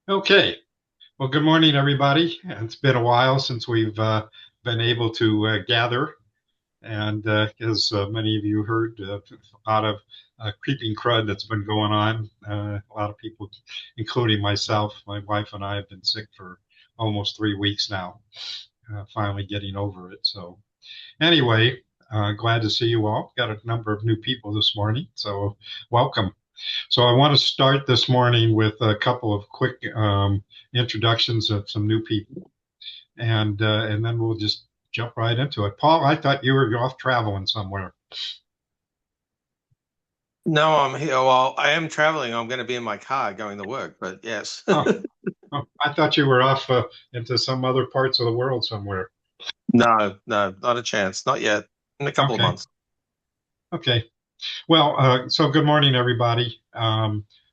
Okay. Well, good morning, everybody. It's been a while since we've been able to gather. And as many of you heard, a lot of creeping crud that's been going on. A lot of people, including myself, my wife and I have been sick for almost 3 weeks now, finally getting over it. So, anyway, glad to see you all. Got a number of new people this morning. So, welcome. So I want to start this morning with a couple of quick introductions of some new people, and then we'll just jump right into it. Paul, I thought you were off traveling somewhere. No, I'm here. Well, I am traveling. I'm going to be in my car going to work, but yes. Oh, oh, I thought you were off into some other parts of the world somewhere. No, no, not a chance. Not yet. In a couple of Okay, months. okay. Well, so good morning, everybody.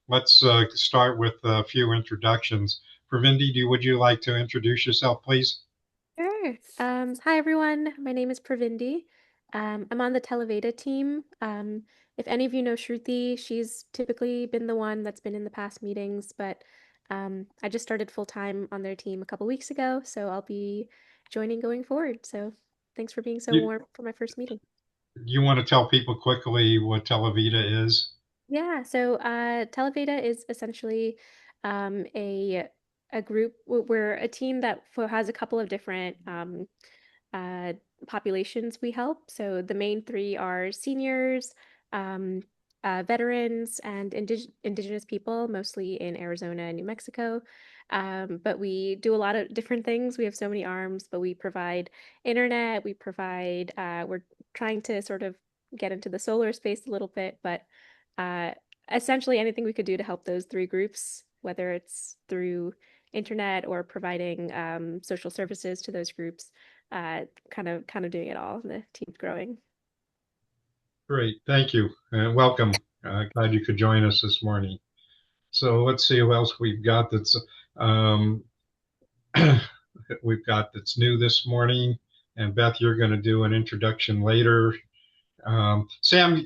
Let's start with a few introductions. Pravindi, would you like to introduce yourself, please? Sure. Hi everyone. My name is Pravindi. I'm on the Televeda team. If any of you know Shruti, she's typically been the one that's been in the past meetings, but I just started full time on their team a couple weeks ago, so I'll be joining going forward. So thanks for being so You, warm for my first meeting. you want to tell people quickly what Televita is? Yeah, so Televeda is essentially a group. We're a team that has a couple of different uh, populations we help. So the main three are seniors, um, veterans, and indigenous people, mostly in Arizona and New Mexico. But we do a lot of different things. We have so many arms, but we provide internet, we're trying to sort of get into the solar space a little bit, but uh, essentially anything we could do to help those three groups, whether it's through internet or providing social services to those groups, kind of doing it all. The team's growing. Great, thank you, and welcome. Glad you could join us this morning. So let's see who else we've got um, that's new this morning. And Beth, you're going to do an introduction later. Sam,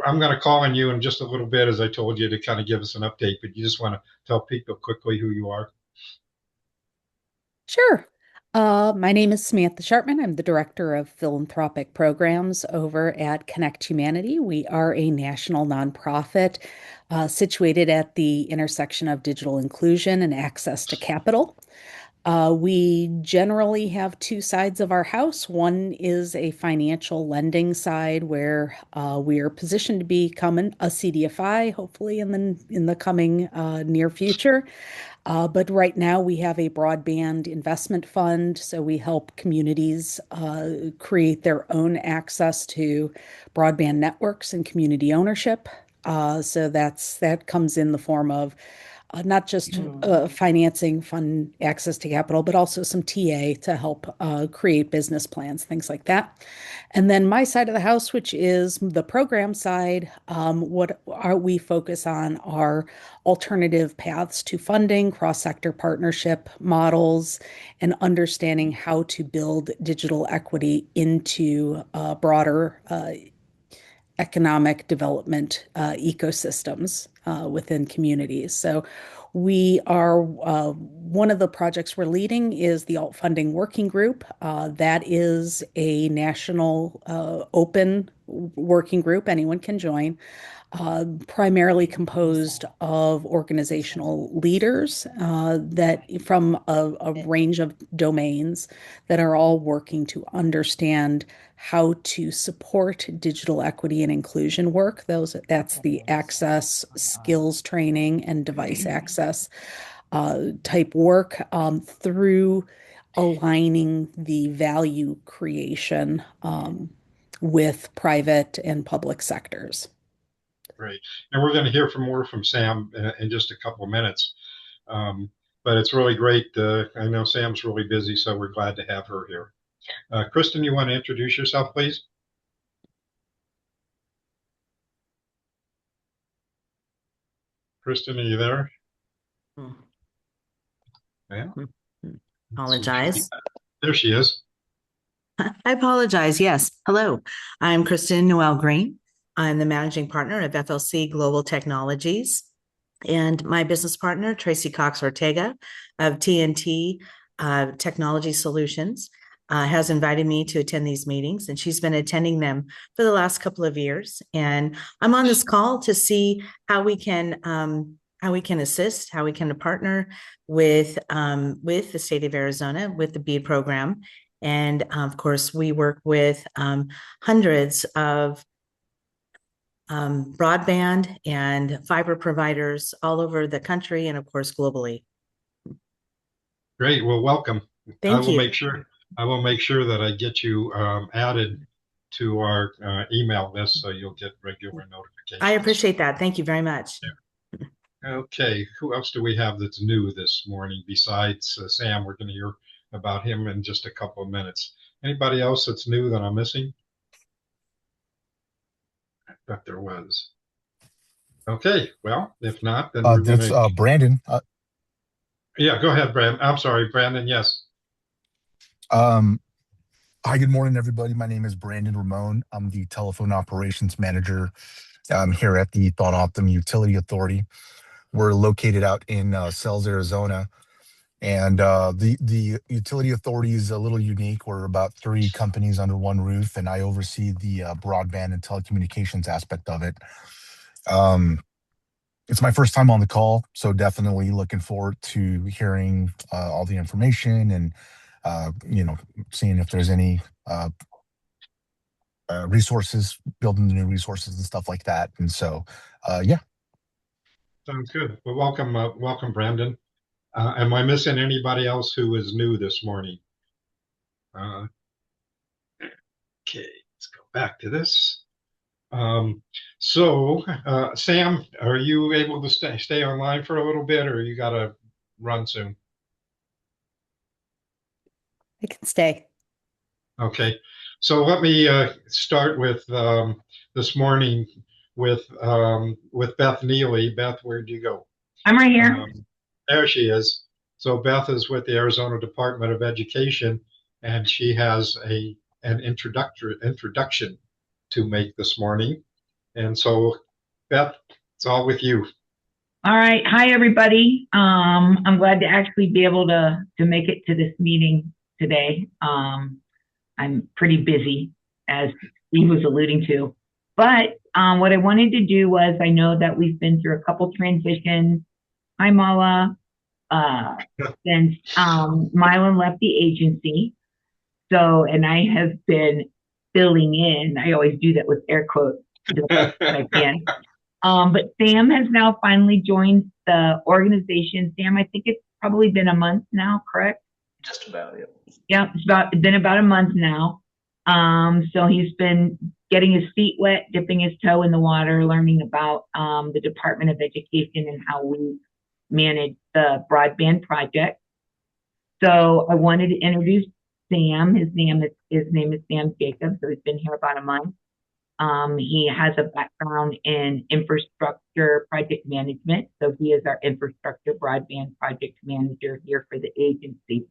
I'm going to call on you in just a little bit, as I told you, to kind of give us an update. But you just want to tell people quickly who you are. Sure. My name is Samantha Sharpman. I'm the Director of Philanthropic Programs over at Connect Humanity. We are a national nonprofit situated at the intersection of digital inclusion and access to capital. We generally have two sides of our house. One is a financial lending side where we are positioned to become a CDFI, hopefully in the coming near future. But right now we have a broadband investment fund, so we help communities create their own access to broadband networks and community ownership. So that comes in the form of not just financing, fund access to capital, but also some TA to help create business plans, things like that. And then my side of the house, which is the program side, what are we focus on are alternative paths to funding, cross-sector partnership models, and understanding how to build digital equity into broader economic development ecosystems within communities. So we are one of the projects we're leading is the Alt Funding Working Group. That is a national open working group. Anyone can join. Primarily composed of organizational leaders that from a range of domains that are all working to understand how to support digital equity and inclusion work. That's the access, skills training, and device access type work through aligning the value creation with private and public sectors. Great. And we're going to hear from more from Sam in just a couple of minutes. Um, but it's really great. I know Sam's really busy, so we're glad to have her here. Kristen, you want to introduce yourself, please? Kristen, are you there? Hmm. Yeah. Let's see. Apologize. There she is. I apologize. Yes. Hello. I'm Kristen Noel Green. I'm the managing partner of FLC Global Technologies. And my business partner, Tracy Cox Ortega of TNT Technology Solutions, has invited me to attend these meetings, and she's been attending them for the last couple of years. And I'm on this call to see how we can assist, how we can partner with the state of Arizona with the BEAD program. And of course, we work with hundreds of broadband and fiber providers all over the country and, of course, globally. Great. Well, welcome. Thank you. I will make sure that I get you added to our email list so you'll get regular notifications. I appreciate that. Thank you very much. Yeah. Okay. Who else do we have that's new this morning besides Sam? We're going to hear about him in just a couple of minutes. Anybody else that's new that I'm missing? I thought there was. Okay. Well, if not, then we're going to. Brandon. Yeah, go ahead, Brandon. I'm sorry, Brandon. Yes. Hi, good morning, everybody. My name is Brandon Ramon. I'm the telephone operations manager here at the Thought Optum Utility Authority. We're located out in Sells, Arizona. And the utility authority is a little unique. We're about 3 companies under one roof, and I oversee the broadband and telecommunications aspect of it. It's my first time on the call, so definitely looking forward to hearing all the information and seeing if there's any resources, building the new resources and stuff like that. And so, yeah. Sounds good. Well, welcome, Brandon. Am I missing anybody else who is new this morning? Okay, let's go back to this. Sam, are you able to stay online for a little bit, or you got to run soon? I can stay. Okay, so let me start with this morning with Beth Neely. Beth, where'd you go? I'm right here. There she is. So Beth is with the Arizona Department of Education, and she has an introduction to make this morning. And so, Beth, it's all with you. All right. Hi, everybody. I'm glad to actually be able to make it to this meeting today. I'm pretty busy, as Steve was alluding to. But what I wanted to do was, I know that we've been through a couple transitions. Hi, Mala. Since Mylan left the agency. So, and I have been filling in. I always do that with air quotes. I can. But Sam has now finally joined the organization. Sam, I think it's probably been a month now, correct? Just about, yeah. Yeah, it's been about a month now. So he's been getting his feet wet, dipping his toe in the water, learning about the Department of Education and how we manage the broadband project. So I wanted to introduce Sam. His name is Sam Jacobs. So he's been here about a month. He has a background in infrastructure project management. So he is our infrastructure broadband project manager here for the agency.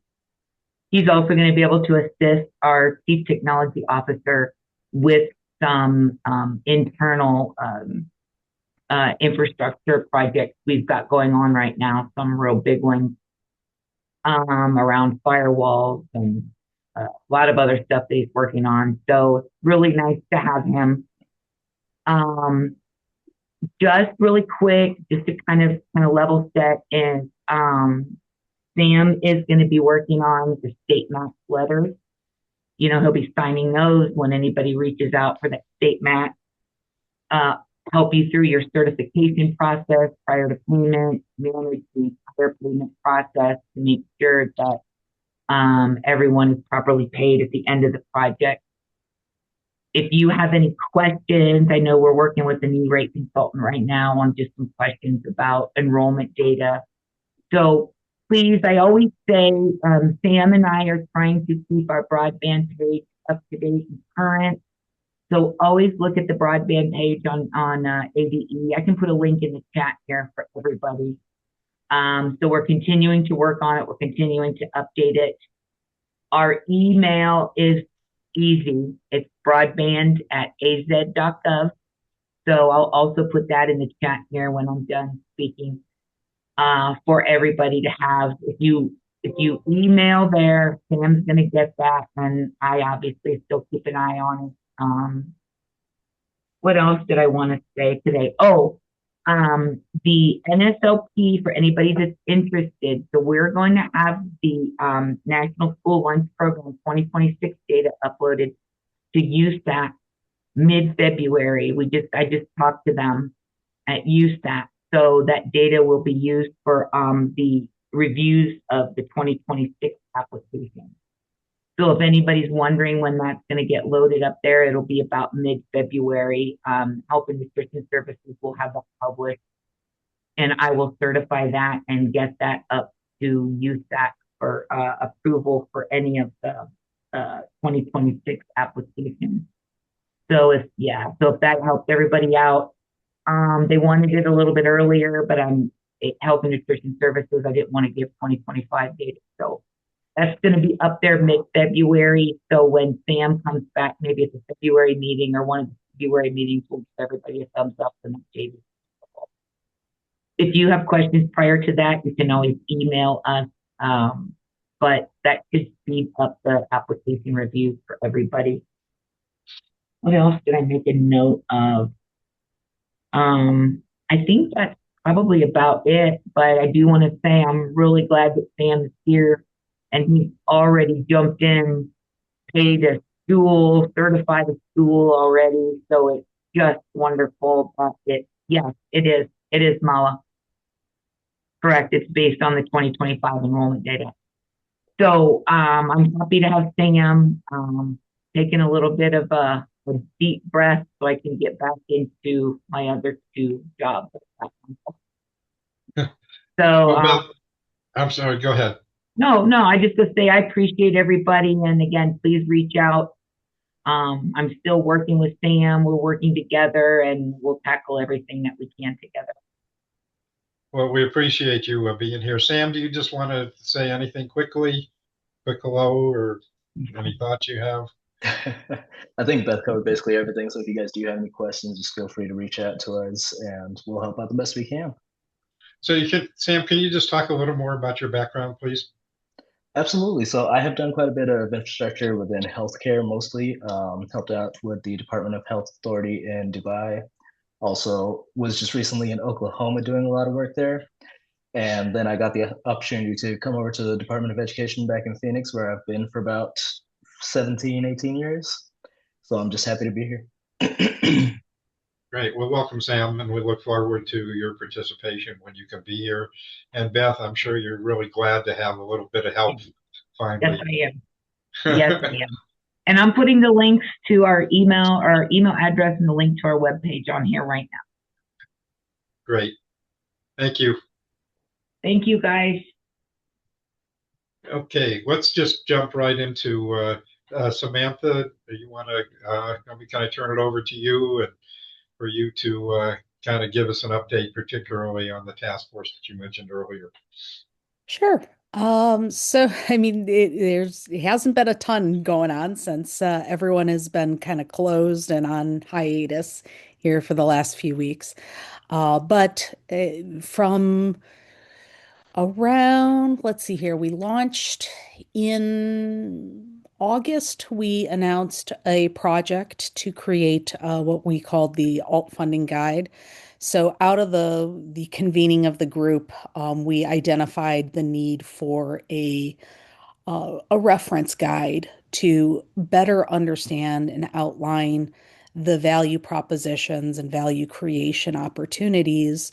He's also going to be able to assist our chief technology officer with some internal infrastructure projects we've got going on right now, some real big ones around firewalls and a lot of other stuff that he's working on. So it's really nice to have him. Just really quick, just to kind of level set is Sam is going to be working on the state match letters. You know, he'll be signing those when anybody reaches out for that state match. Help you through your certification process prior to payment, manage the entire payment process to make sure that everyone is properly paid at the end of the project. If you have any questions, I know we're working with a new rate consultant right now on just some questions about enrollment data. So please, I always say, Sam and I are trying to keep our broadband page up to date and current. So always look at the broadband page on ADE. I can put a link in the chat here for everybody. So we're continuing to work on it. We're continuing to update it. Our email is easy. It's broadband@az.gov. So I'll also put that in the chat here when I'm done speaking, for everybody to have. If you email there, Sam's gonna get that, and I obviously still keep an eye on it. What else did I want to say today? Oh, the NSLP for anybody that's interested. So we're going to have the National School Lunch Program 2026 data uploaded to USAT mid-February. I just talked to them at USAT. So that data will be used for the reviews of the 2026 application. So if anybody's wondering when that's going to get loaded up there, it'll be about mid-February. Health and Nutrition Services will have that published, and I will certify that and get that up to USAC for approval for any of the 2026 applications. So if that helps everybody out, they wanted it a little bit earlier, but Health and Nutrition Services, I didn't want to give 2025 data, so that's going to be up there mid-February. So when Sam comes back, maybe at the February meeting or one of the February meetings, we'll give everybody a thumbs up and update. If you have questions prior to that, you can always email us. But that should speed up the application review for everybody. What else did I make a note of? I think that's probably about it, but I do want to say I'm really glad that Sam is here and he's already jumped in, paid a school, certified a school already. So it's just wonderful. But yes, it is. It is, Mala. Correct. It's based on the 2025 enrollment data. So I'm happy to have Sam taking a little bit of a deep breath so I can get back into my other two jobs. So well, I'm sorry, go ahead. No, I just to say I appreciate everybody, and again, please reach out. I'm still working with Sam. We're working together, and we'll tackle everything that we can together. Well, we appreciate you being here. Sam, do you just want to say anything quickly? Quick hello, or any thoughts you have? I think Beth covered basically everything. So if you guys do have any questions, just feel free to reach out to us, and we'll help out the best we can. So Sam, can you just talk a little more about your background, please? Absolutely. So I have done quite a bit of infrastructure within healthcare, mostly helped out with the Department of Health Authority in Dubai. Also was just recently in Oklahoma doing a lot of work there. And then I got the opportunity to come over to the Department of Education back in Phoenix, where I've been for about 17, 18 years. So I'm just happy to be here. Great. Well, welcome, Sam, and we look forward to your participation when you can be here. And Beth, I'm sure you're really glad to have a little bit of help finally. Yes, I am. Yes, I am. And I'm putting the links to our email address and the link to our webpage on here right now. Great. Thank you. Thank you, guys. Okay, let's just jump right into Samantha. You want to, let me kind of turn it over to you and for you to kind of give us an update, particularly on the task force that you mentioned earlier. Sure. So I mean, it hasn't been a ton going on since everyone has been kind of closed and on hiatus here for the last few weeks. But from around, let's see here, we launched in August. We announced a project to create what we called the alt funding guide. So out of the convening of the group, we identified the need for a reference guide to better understand and outline the value propositions and value creation opportunities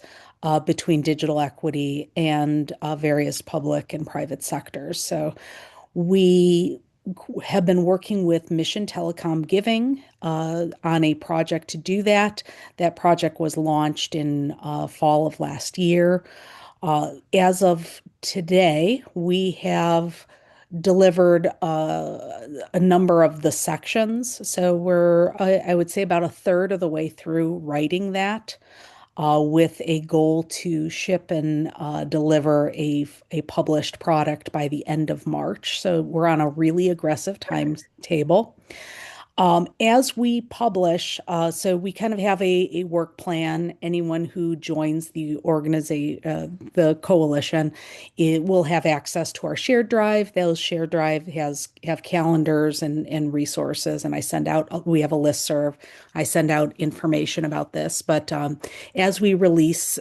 between digital equity and various public and private sectors. So we have been working with Mission Telecom Giving on a project to do that. That project was launched in fall of last year. As of today, we have delivered a number of the sections. So we're, I would say, about a third of the way through writing that, with a goal to ship and deliver a published product by the end of March. So we're on a really aggressive timetable. As we publish, so we kind of have a work plan. Anyone who joins the organization, the coalition, it will have access to our shared drive. Those shared drive have calendars and resources, and I send out. We have a listserv. I send out information about this. But as we release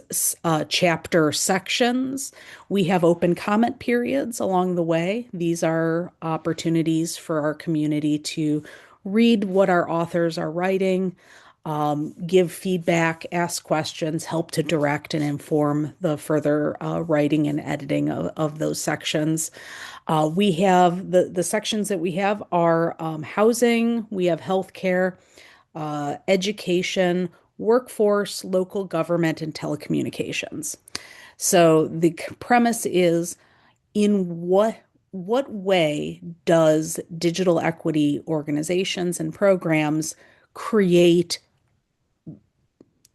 chapter sections, we have open comment periods along the way. These are opportunities for our community to read what our authors are writing, give feedback, ask questions, help to direct and inform the further writing and editing of those sections. We have the sections that we have are housing, we have healthcare, education, workforce, local government, and telecommunications. So the premise is in what way does digital equity organizations and programs create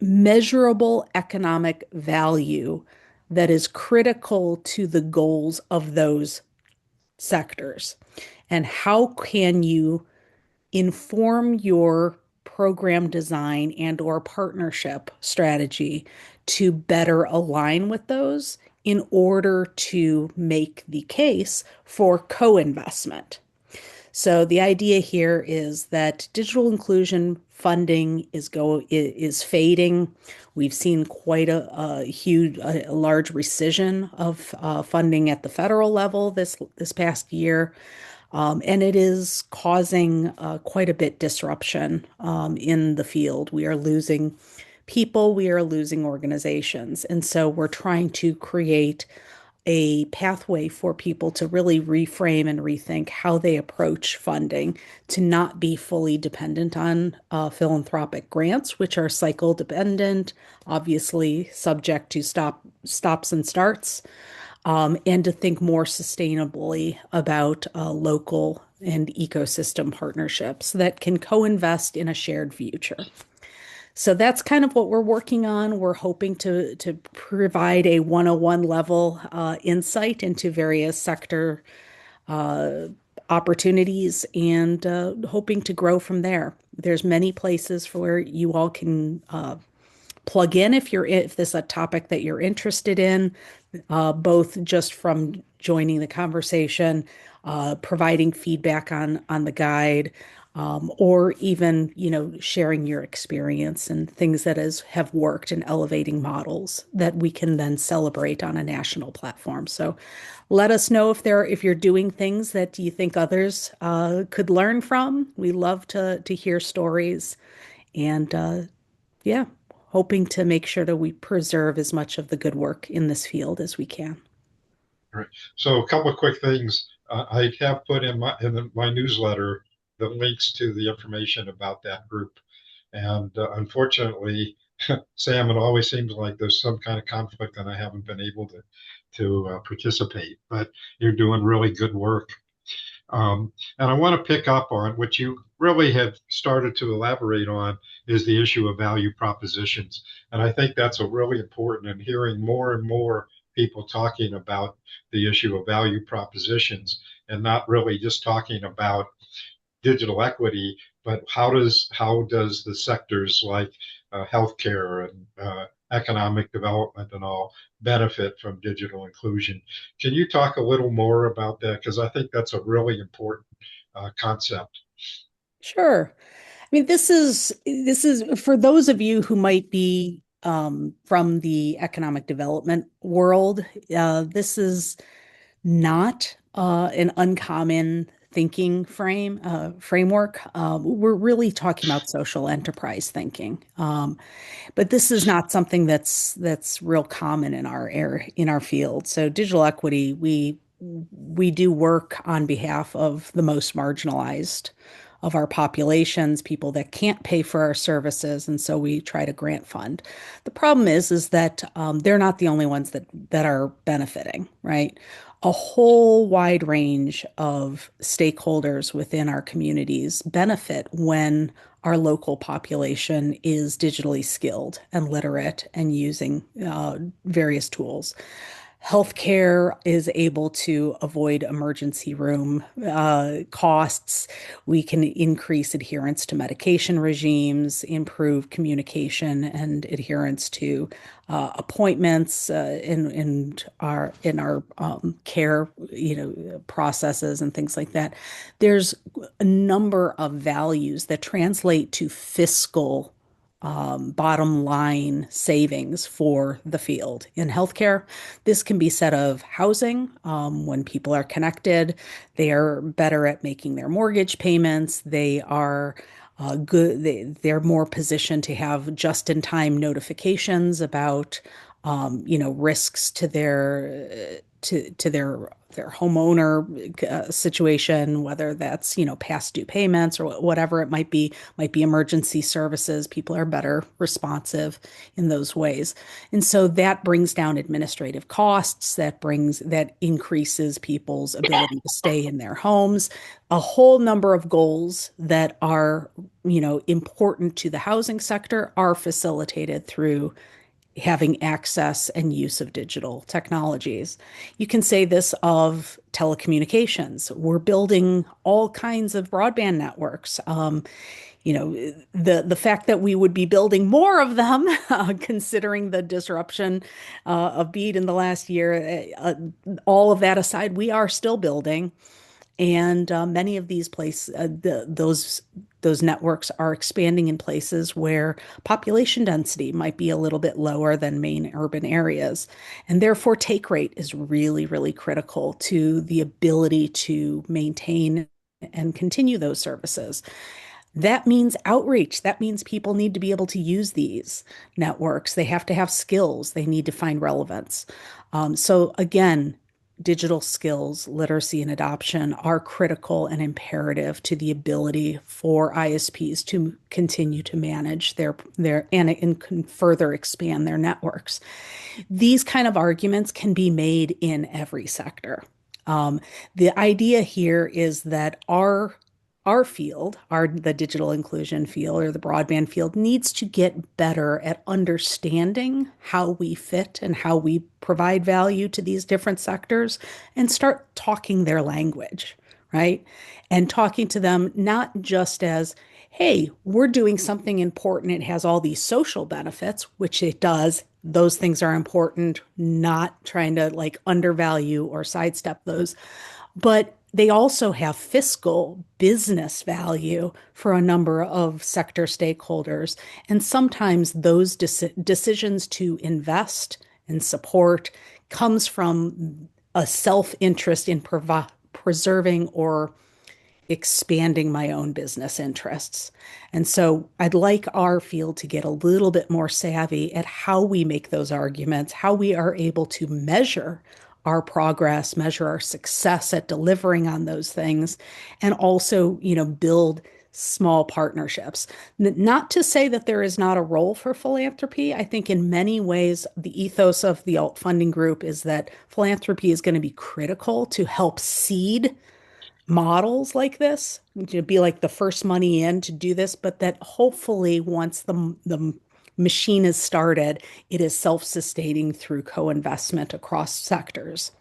measurable economic value that is critical to the goals of those sectors? And how can you inform your program design and or partnership strategy to better align with those in order to make the case for co-investment? So the idea here is that digital inclusion funding is fading. We've seen quite a large rescission of funding at the federal level this past year. And it is causing quite a bit disruption in the field. We are losing people, we are losing organizations. And so we're trying to create a pathway for people to really reframe and rethink how they approach funding, to not be fully dependent on philanthropic grants, which are cycle dependent, obviously subject to stops and starts, and to think more sustainably about local and ecosystem partnerships that can co-invest in a shared future. So that's kind of what we're working on. We're hoping to provide a 101 level insight into various sector opportunities and hoping to grow from there. There's many places for where you all can plug in if this is a topic that you're interested in, both just from joining the conversation, providing feedback on the guide, or even sharing your experience and things that have worked and elevating models that we can then celebrate on a national platform. So let us know if you're doing things that you think others could learn from. We love to hear stories, and yeah, hoping to make sure that we preserve as much of the good work in this field as we can. Right. So a couple of quick things. I have put in my newsletter the links to the information about that group. And unfortunately, Sam, it always seems like there's some kind of conflict and I haven't been able to participate, but you're doing really good work. And I want to pick up on what you really have started to elaborate on is the issue of value propositions. And I think that's a really important, and hearing more and more people talking about the issue of value propositions and not really just talking about digital equity, but how does the sectors like healthcare and economic development and all benefit from digital inclusion? Can you talk a little more about that? Because I think that's a really important concept. Sure. I mean, this is for those of you who might be from the economic development world. This is not an uncommon thinking framework. We're really talking about social enterprise thinking. But this is not something that's real common in our field. So digital equity, we do work on behalf of the most marginalized of our populations, people that can't pay for our services, and so we try to grant fund. The problem is that they're not the only ones that are benefiting, right? A whole wide range of stakeholders within our communities benefit when our local population is digitally skilled and literate and using various tools. Healthcare is able to avoid emergency room costs. We can increase adherence to medication regimes, improve communication and adherence to appointments in our care, processes and things like that. There's a number of values that translate to fiscal bottom line savings for the field. In healthcare, this can be said of housing. When people are connected, they are better at making their mortgage payments. They are good. They're more positioned to have just-in-time notifications about, risks to their homeowner situation, whether that's, past due payments or whatever it might be emergency services. People are better responsive in those ways. And so that brings down administrative costs, that increases people's ability to stay in their homes. A whole number of goals that are, important to the housing sector are facilitated through having access and use of digital technologies. You can say this of telecommunications. We're building all kinds of broadband networks. The fact that we would be building more of them, considering the disruption of BEAD in the last year, all of that aside, we are still building. And many of these places, those networks are expanding in places where population density might be a little bit lower than main urban areas. And therefore, take rate is really, really critical to the ability to maintain and continue those services. That means outreach. That means people need to be able to use these networks. They have to have skills. They need to find relevance. So again, digital skills, literacy, and adoption are critical and imperative to the ability for ISPs to continue to manage their and can further expand their networks. These kind of arguments can be made in every sector. The idea here is that our field, the digital inclusion field or the broadband field, needs to get better at understanding how we fit and how we provide value to these different sectors and start talking their language, right? And talking to them not just as, hey, we're doing something important. It has all these social benefits, which it does. Those things are important, not trying to like undervalue or sidestep those. But they also have fiscal business value for a number of sector stakeholders. And sometimes those decisions to invest and support comes from a self-interest in preserving or expanding my own business interests. And so I'd like our field to get a little bit more savvy at how we make those arguments, how we are able to measure our progress, measure our success at delivering on those things, and also, build small partnerships. Not to say that there is not a role for philanthropy. I think in many ways, the ethos of the alt funding group is that philanthropy is going to be critical to help seed models like this, to be like the first money in to do this, but that hopefully once the machine is started, it is self-sustaining through co-investment across sectors.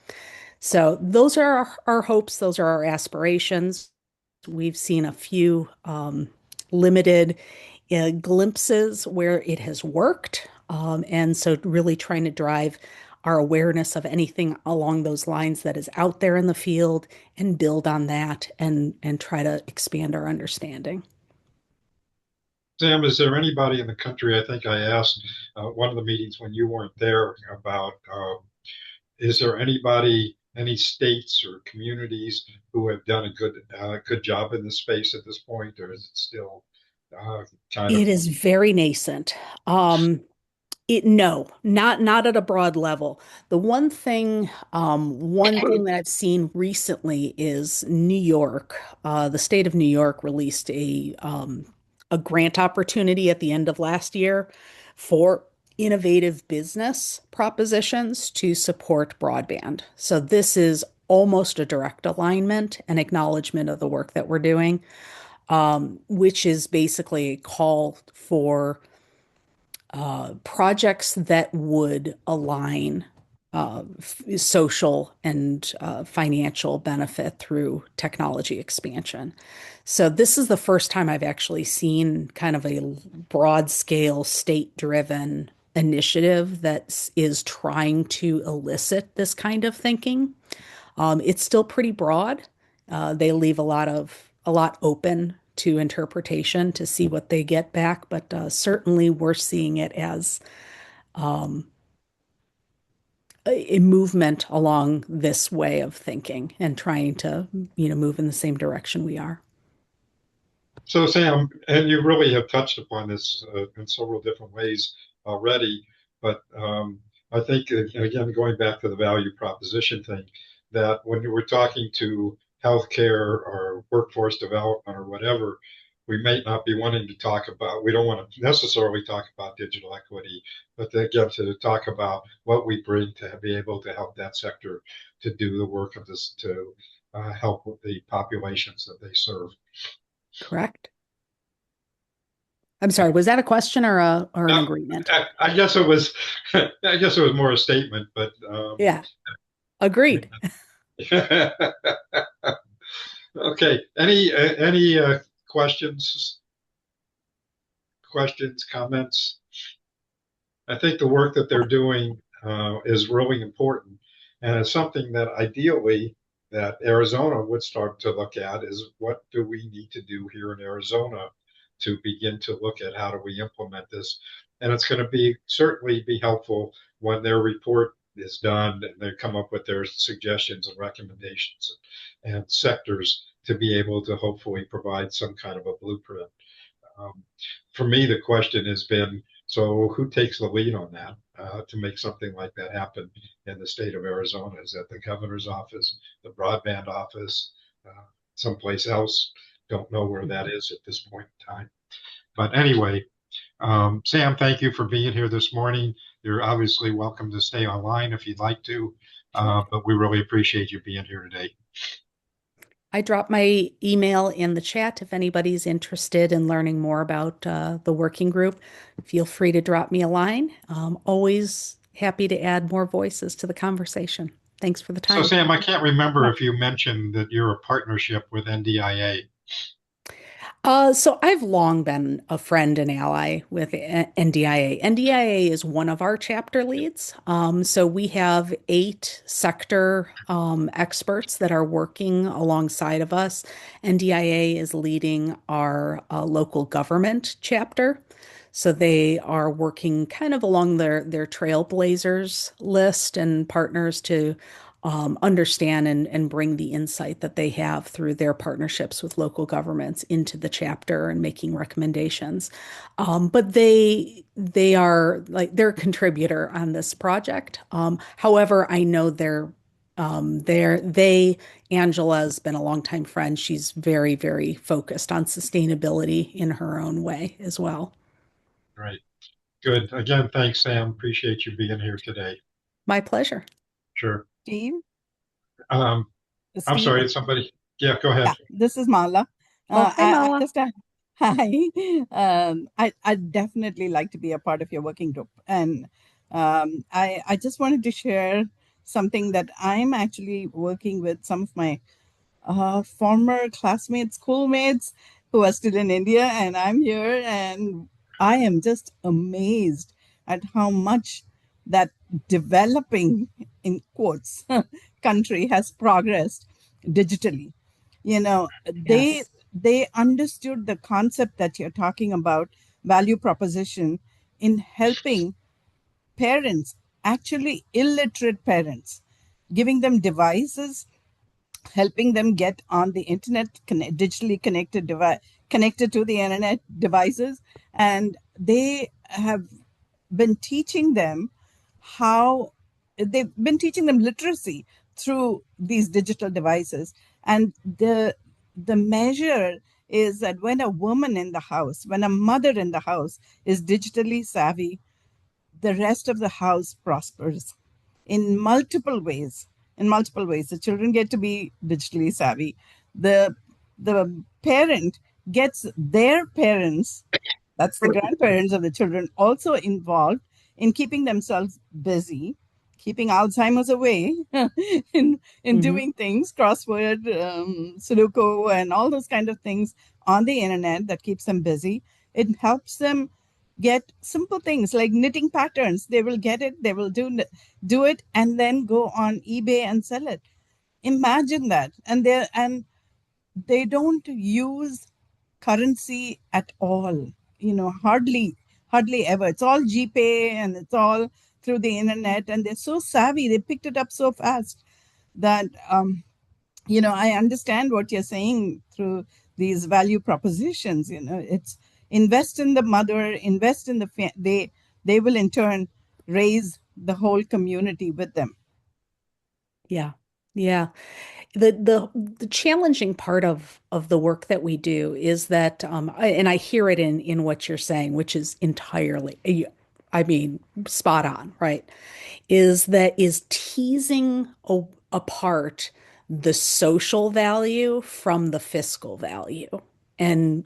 So those are our hopes, those are our aspirations. We've seen a few limited glimpses where it has worked. And so really trying to drive our awareness of anything along those lines that is out there in the field and build on that and try to expand our understanding. Sam, is there anybody in the country? I think I asked one of the meetings when you weren't there about is there anybody, any states or communities who have done a good job in this space at this point, or is it still kind It of? is very nascent. No, not at a broad level. The one thing that I've seen recently is New York. The state of New York released a grant opportunity at the end of last year for innovative business propositions to support broadband. So this is almost a direct alignment and acknowledgement of the work that we're doing, which is basically a call for projects that would align social and financial benefit through technology expansion. So this is the first time I've actually seen kind of a broad scale state-driven initiative that is trying to elicit this kind of thinking. It's still pretty broad. They leave a lot open to interpretation to see what they get back, but certainly we're seeing it as a movement along this way of thinking and trying to, move in the same direction we are. So, Sam, and you really have touched upon this in several different ways already, but I think, again, going back to the value proposition thing, that when you were talking to healthcare or workforce development or whatever, we may not be wanting to talk about, we don't want to necessarily talk about digital equity, but to get to talk about what we bring to be able to help that sector to do the work of this, to help with the populations that they serve. Correct. I'm sorry, was that a question or an agreement? I guess it was. I guess it was more a statement, but Yeah, agreed. Okay. Any questions? Questions, comments? I think the work that they're doing is really important, and it's something that ideally that Arizona would start to look at is what do we need to do here in Arizona to begin to look at how do we implement this, and it's going to be certainly be helpful when their report is done and they come up with their suggestions and recommendations and sectors to be able to hopefully provide some kind of a blueprint. For me, the question has been, so who takes the lead on that to make something like that happen in the state of Arizona? Is that the governor's office, the broadband office, someplace else? Don't know where that is at this point in time. But anyway, Sam, thank you for being here this morning. You're obviously welcome to stay online if you'd like to, but we really appreciate you being here today. I dropped my email in the chat if anybody's interested in learning more about the working group. Feel free to drop me a line. Always happy to add more voices to the conversation. Thanks for the time. So, Sam, I can't remember if you mentioned that you're a partnership with NDIA. So I've long been a friend and ally with NDIA. NDIA is one of our chapter leads. So we have 8 sector experts that are working alongside of us. NDIA is leading our local government chapter. So they are working kind of along their trailblazers list and partners to understand and bring the insight that they have through their partnerships with local governments into the chapter and making recommendations. But they are like they're a contributor on this project. However, I know Angela's been a longtime friend. She's very, very focused on sustainability in her own way as well. Right. Good. Again, thanks, Sam. Appreciate you being here today. My pleasure. Sure. Steve? I'm Steve? sorry, somebody. Yeah, go ahead. Yeah, this is Mala. Hi, Mala. Hi. I'd definitely like to be a part of your working group. And I just wanted to share something that I'm actually working with some of my former classmates, schoolmates who are still in India, and I'm here, and I am just amazed at how much that developing, in quotes, country has progressed digitally. Yes. They understood the concept that you're talking about, value proposition, in helping parents, actually illiterate parents, giving them devices, helping them get on the internet, digitally connected to the internet devices. And they have been teaching them they've been teaching them literacy through these digital devices. And the measure is that when a woman in the house, when a mother in the house is digitally savvy, the rest of the house prospers in multiple ways. The children get to be digitally savvy. The parent gets their parents, that's the grandparents of the children, also involved in keeping themselves busy keeping Alzheimer's away in doing things, crossword, Sudoku, and all those kind of things on the internet that keeps them busy. It helps them get simple things like knitting patterns. They will get it, they will do it, and then go on eBay and sell it. Imagine that. And they don't use currency at all, hardly ever. It's all GPay and it's all through the internet, and they're so savvy. They picked it up so fast that I understand what you're saying through these value propositions. It's invest in the mother, invest in they will in turn raise the whole community with them. Yeah. Yeah. The challenging part of the work that we do is that and I hear it in what you're saying, which is entirely, I mean, spot on, right? Is teasing apart the social value from the fiscal value and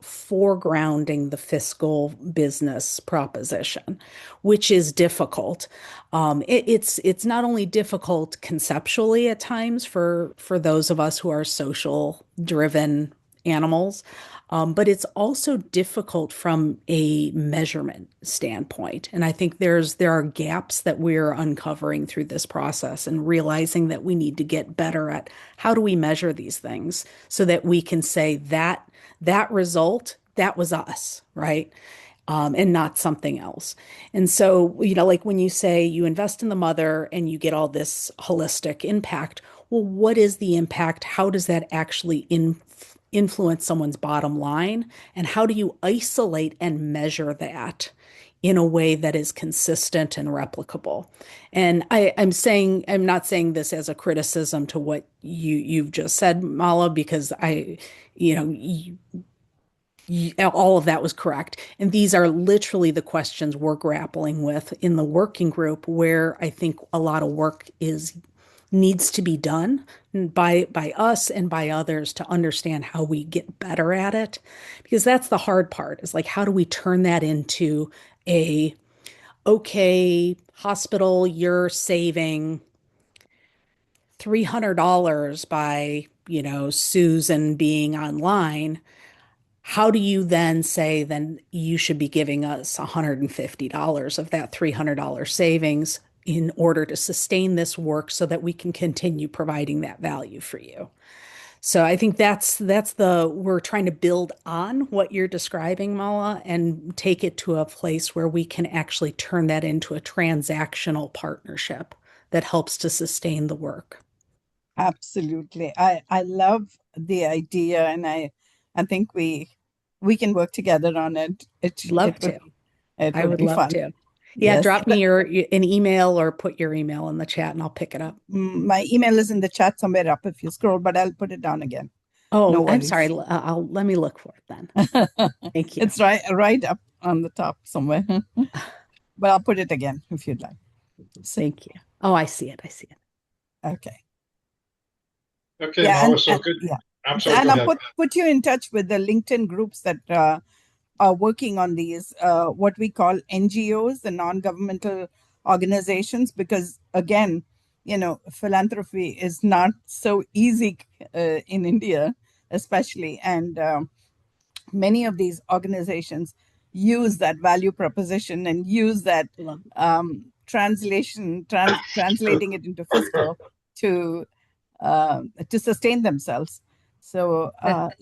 foregrounding the fiscal business proposition, which is difficult. It's not only difficult conceptually at times for those of us who are social driven animals, but it's also difficult from a measurement standpoint. And I think there are gaps that we're uncovering through this process and realizing that we need to get better at how do we measure these things so that we can say that result, that was us, right? And not something else. And so, like when you say you invest in the mother and you get all this holistic impact, well, what is the impact? How does that actually influence someone's bottom line? And how do you isolate and measure that in a way that is consistent and replicable? And I'm not saying this as a criticism to what you've just said, Mala, because all of that was correct. And these are literally the questions we're grappling with in the working group, where I think a lot of work needs to be done by us and by others to understand how we get better at it. Because that's the hard part, is like, how do we turn that into okay, hospital, you're saving $300 by, Susan being online. How do you then say, then you should be giving us $150 of that $300 savings in order to sustain this work so that we can continue providing that value for you? So I think we're trying to build on what you're describing, Mala, and take it to a place where we can actually turn that into a transactional partnership that helps to sustain the work. Absolutely. I love the idea, and I think we can work together on it. It I would would be love fun. to. Yeah, Yes. drop me an email or put your email in the chat and I'll pick it up. My email is in the chat somewhere up if you scroll, but I'll put it down again. Oh, No I'm worries. sorry. Let me look for it then. Thank you. It's right up on the top somewhere. But I'll put it again if you'd like. Thank you. Oh, I see it. Okay. Okay, Yeah, Mala, so good. yeah. I'm sorry, And go I'll ahead. put you in touch with the LinkedIn groups that are working on these, what we call NGOs, the non-governmental organizations, because again, philanthropy is not so easy in India, especially. And many of these organizations use that value proposition and use that translating it into fiscal to sustain themselves. So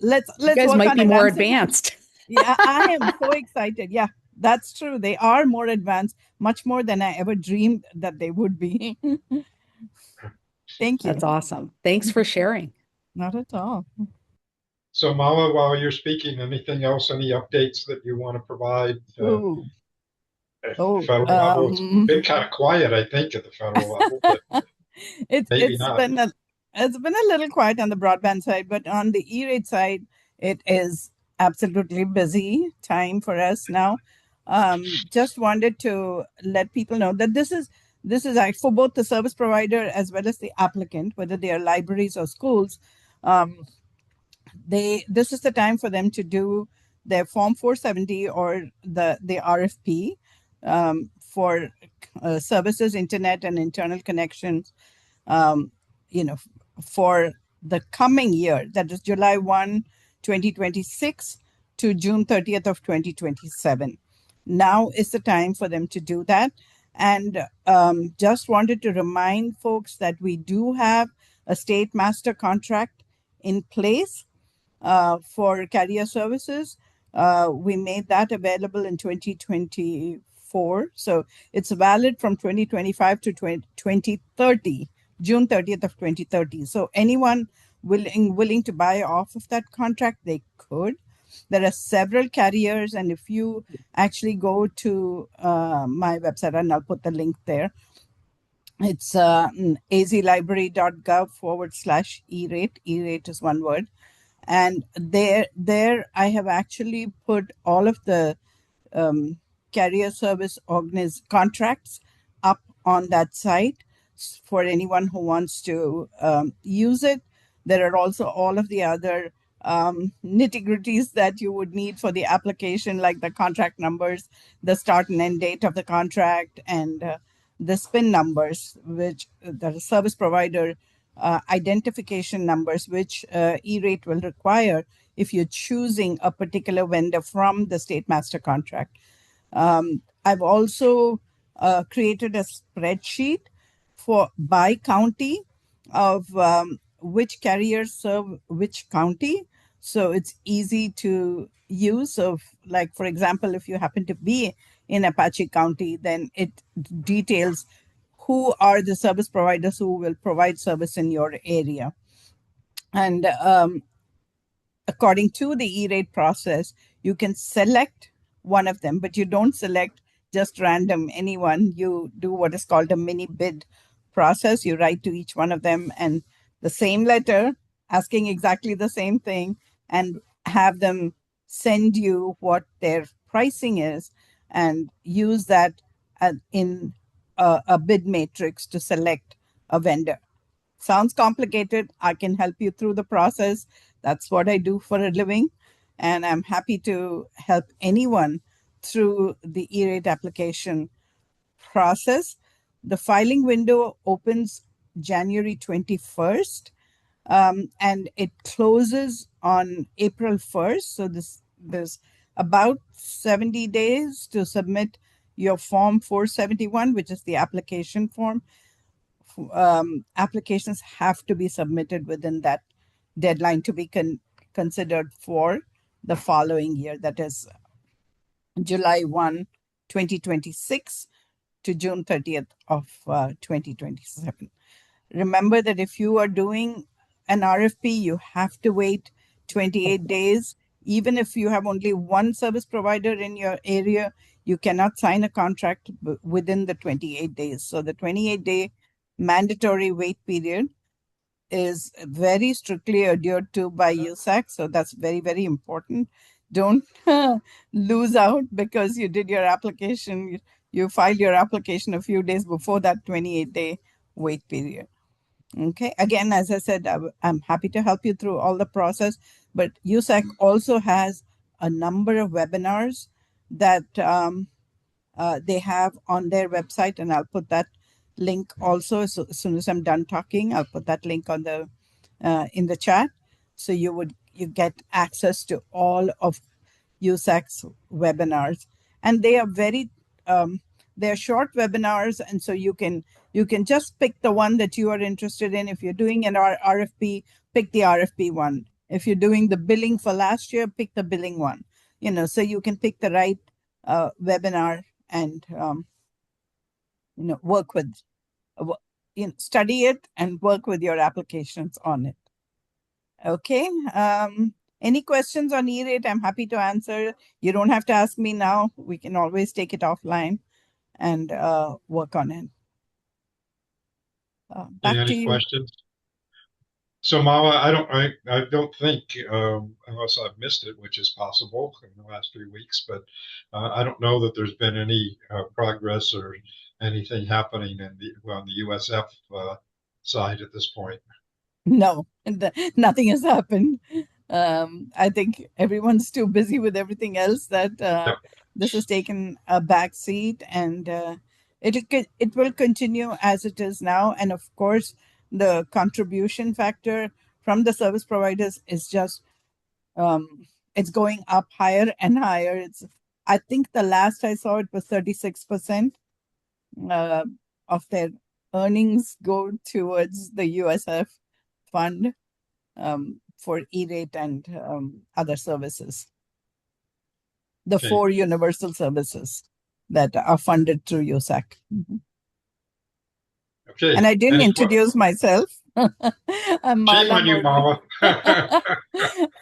let's you guys work might on be more advancing. advanced. Yeah, I am so excited. Yeah, that's true. They are more advanced, much more than I ever dreamed that they would be. Thank you. That's awesome. Thanks for sharing. Not at all. So Mala, while you're speaking, anything else, any updates that you want to provide? Federal level, it's been kind of quiet, I think, at the federal level, but maybe not. It's been a little quiet on the broadband side, but on the E-rate side, it is absolutely busy time for us now. Just wanted to let people know that this is for both the service provider as well as the applicant, whether they are libraries or schools. This is the time for them to do their Form 470 or the RFP. for services, internet, and internal connections, um, for the coming year, that is July 1, 2026 to June 30th of 2027. Now is the time for them to do that. And just wanted to remind folks that we do have a state master contract in place for carrier services. We made that available in 2024. So it's valid from 2025 to 2030, June 30th of 2030. So anyone willing to buy off of that contract, they could. There are several carriers, and if you actually go to my website, and I'll put the link there, it's azlibrary.gov/E-rate. E-rate is one word. And there I have actually put all of the carrier service contracts up on that site for anyone who wants to use it. There are also all of the other nitty-gritties that you would need for the application, like the contract numbers, the start and end date of the contract, and the SPIN numbers, which the service provider identification numbers, which E-rate will require if you're choosing a particular vendor from the state master contract. I've also created a spreadsheet by county of which carriers serve which county. So it's easy to use. So like, for example, if you happen to be in Apache County, then it details who are the service providers who will provide service in your area. And according to the E-rate process, you can select one of them, but you don't select just random anyone. You do what is called a mini bid process. You write to each one of them and the same letter asking exactly the same thing, and have them send you what their pricing is, and use that in a bid matrix to select a vendor. Sounds complicated. I can help you through the process. That's what I do for a living. And I'm happy to help anyone through the E-rate application process. The filing window opens January 21st, and it closes on April 1st. So there's about 70 days to submit your Form 471, which is the application form. Applications have to be submitted within that deadline to be considered for the following year, that is July 1, 2026 to June 30th of 2027. Remember that if you are doing an RFP, you have to wait 28 days. Even if you have only one service provider in your area, you cannot sign a contract within the 28 days. So the 28-day mandatory wait period is very strictly adhered to by USAC. So that's very, very important. Don't lose out because you did your application. You filed your application a few days before that 28-day wait period. Okay. Again, as I said, I'm happy to help you through all the process, but USAC also has a number of webinars that they have on their website, and I'll put that link also. So as soon as I'm done talking, I'll put that link on the in the chat, so you get access to all of USAC's webinars, and they are very they're short webinars, and so you can just pick the one that you are interested in. If you're doing an RFP, pick the RFP one. If you're doing the billing for last year, pick the billing one. So you can pick the right webinar and work with, study it and work with your applications on it. Okay. Any questions on E-rate? I'm happy to answer. You don't have to ask me now. We can always take it offline and work on it. Back to Any you. questions? So Mala, I don't think, unless I've missed it, which is possible in the last 3 weeks, but I don't know that there's been any progress or anything happening on the USF side at this point. No, nothing has happened. I think everyone's too busy with everything else that Yep. this has taken a back seat, and it will continue as it is now. And of course, the contribution factor from the service providers is just it's going up higher and higher. I think the last I saw it was 36% uh, of their earnings go towards the USF fund for E-rate and other services. The Okay. 4 universal services that are funded through USAC. Okay. And I didn't introduce myself. I'm Shame Mala on you, Mala.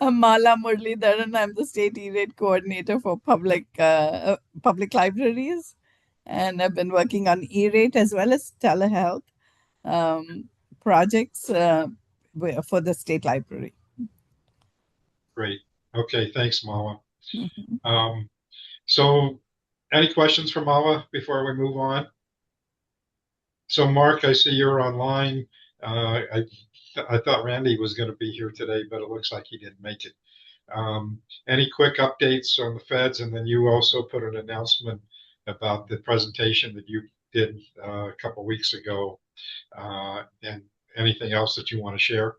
I'm Mala Muralidharan. I'm the state E-rate coordinator for public libraries, and I've been working on E-rate as well as telehealth projects for the state library. Great. Okay. Thanks, Mala. Mhm. So any questions for Mala before we move on? So Mark, I see you're online. I thought Randy was going to be here today, but it looks like he didn't make it. Any quick updates on the feds? And then you also put an announcement about the presentation that you did a couple weeks ago. And anything else that you want to share?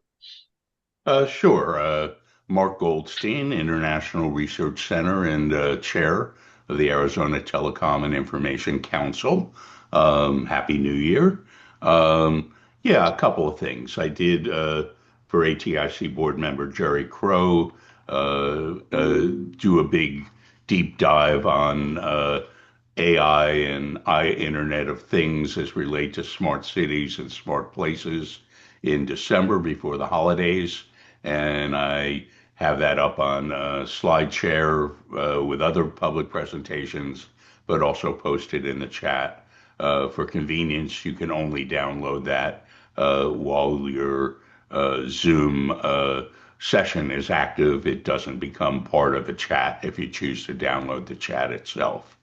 Sure. Mark Goldstein, International Research Center and Chair of the Arizona Telecom and Information Council. Happy New Year. Yeah, a couple of things. I did for ATIC board member Jerry Crow do a big deep dive on AI and Internet of Things as relate to smart cities and smart places in December before the holidays. And I have that up on SlideShare with other public presentations, but also posted in the chat. For convenience, you can only download that while your Zoom session is active. It doesn't become part of the chat if you choose to download the chat itself.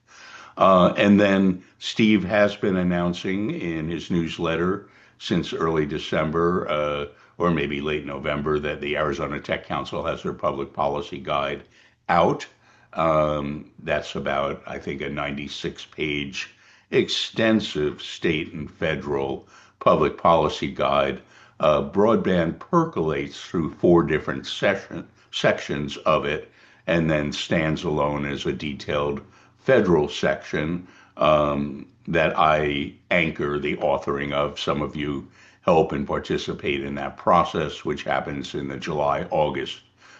And then Steve has been announcing in his newsletter since early December, or maybe late November, that the Arizona Tech Council has their public policy guide out. That's about, I think, a 96-page extensive state and federal public policy guide. Broadband percolates through 4 different sections of it and then stands alone as a detailed federal section that I anchor the authoring of. Some of you help and participate in that process, which happens in the July-August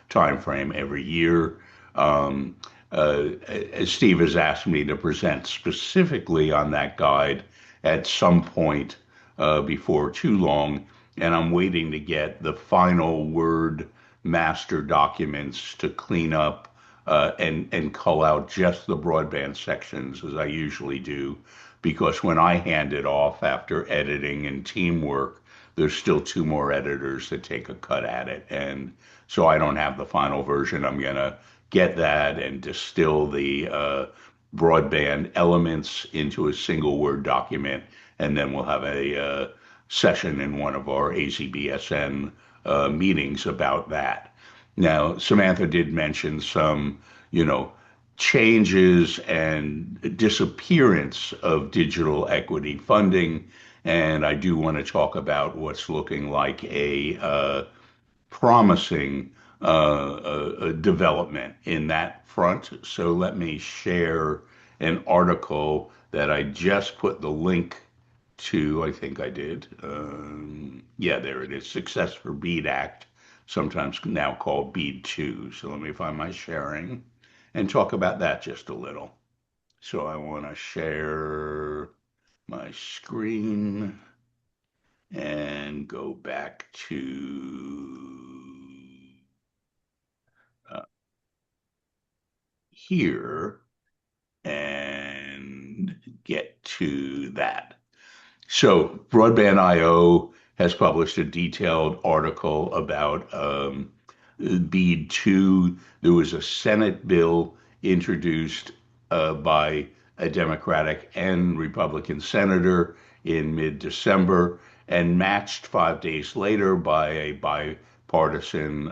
timeframe every year. Um, Steve has asked me to present specifically on that guide at some point before too long, and I'm waiting to get the final Word master documents to clean up and cull out just the broadband sections as I usually do, because when I hand it off after editing and teamwork, there's still 2 more editors that take a cut at it. And so I don't have the final version. I'm going to get that and distill the broadband elements into a single Word document. And then we'll have a session in one of our AZBSN meetings about that. Now, Samantha did mention some, you know, changes and disappearance of digital equity funding. And I do want to talk about what's looking like a promising development in that front. So let me share an article that I just put the link to. I think I did. Yeah, there it is. Success for BEAD Act, sometimes now called BEAD 2. So let me find my sharing and talk about that just a little. So I want to share my screen and go back to uh, here and get to that. So Broadband IO has published a detailed article about BEAD 2. There was a Senate bill introduced by a Democratic and Republican senator in mid-December and matched 5 days later by a bipartisan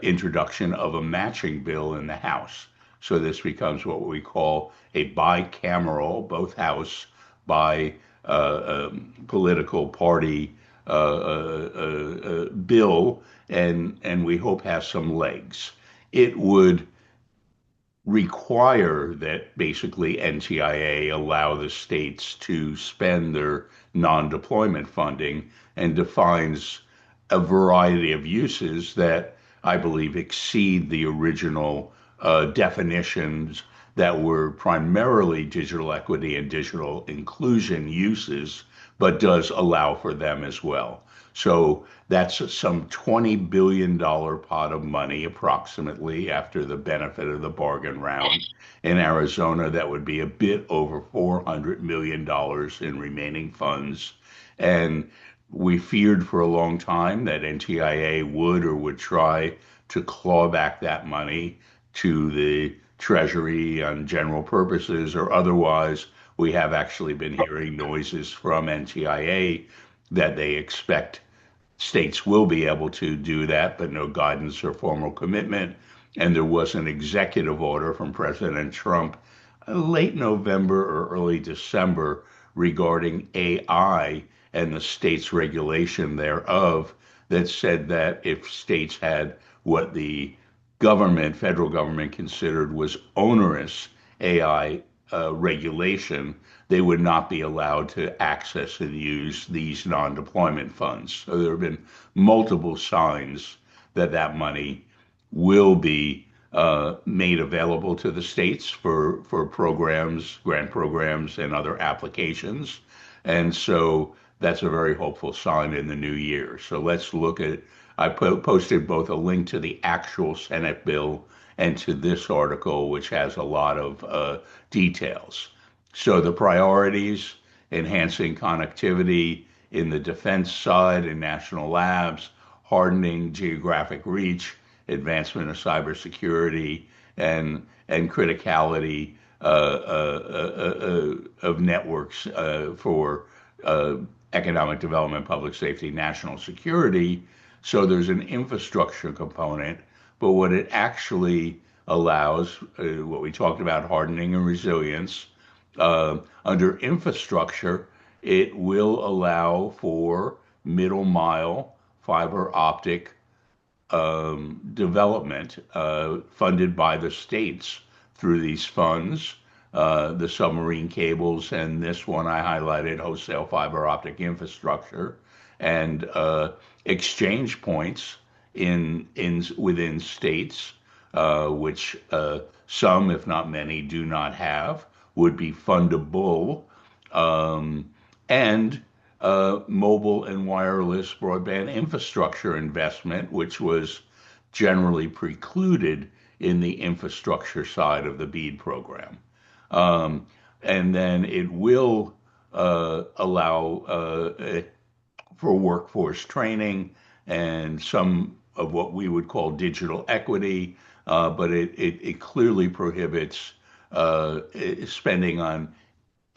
introduction of a matching bill in the House. So this becomes what we call a bicameral, both House by political party bill, and we hope has some legs. It would require that basically NTIA allow the states to spend their non-deployment funding, and defines a variety of uses that I believe exceed the original definitions that were primarily digital equity and digital inclusion uses, but does allow for them as well. So that's some $20 billion pot of money, approximately, after the benefit of the bargain round. In Arizona, that would be a bit over $400 million in remaining funds. And we feared for a long time that NTIA would or would try to claw back that money to the Treasury on general purposes or otherwise. We have actually been hearing noises from NTIA that they expect states will be able to do that, but no guidance or formal commitment. And there was an executive order from President Trump late November or early December regarding AI and the state's regulation thereof that said that if states had what the federal government considered was onerous AI regulation, they would not be allowed to access and use these non-deployment funds. So there have been multiple signs that that money will be made available to the states for programs, grant programs, and other applications. And so that's a very hopeful sign in the new year. So let's look at, I posted both a link to the actual Senate bill and to this article, which has a lot of details. So the priorities: enhancing connectivity in the defense side and national labs, hardening geographic reach, advancement of cybersecurity, and criticality of networks for economic development, public safety, national security. So there's an infrastructure component, but what it actually allows, what we talked about, hardening and resilience, under infrastructure, it will allow for middle mile fiber optic development funded by the states through these funds, the submarine cables, and this one I highlighted, wholesale fiber optic infrastructure, and exchange points within states, which some, if not many, do not have, would be fundable, and mobile and wireless broadband infrastructure investment, which was generally precluded in the infrastructure side of the BEAD program. And then it will allow for workforce training and some of what we would call digital equity, but it clearly prohibits spending on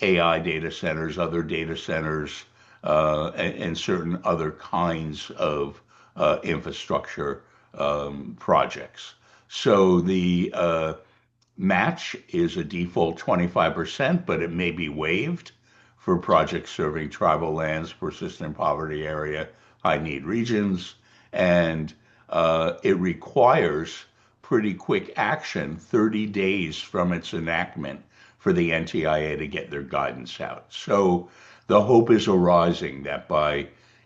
AI data centers, other data centers, and certain other kinds of infrastructure projects. So the match is a default 25%, but it may be waived for projects serving tribal lands, persistent poverty area, high need regions, and it requires pretty quick action, 30 days from its enactment, for the NTIA to get their guidance out. So the hope is arising that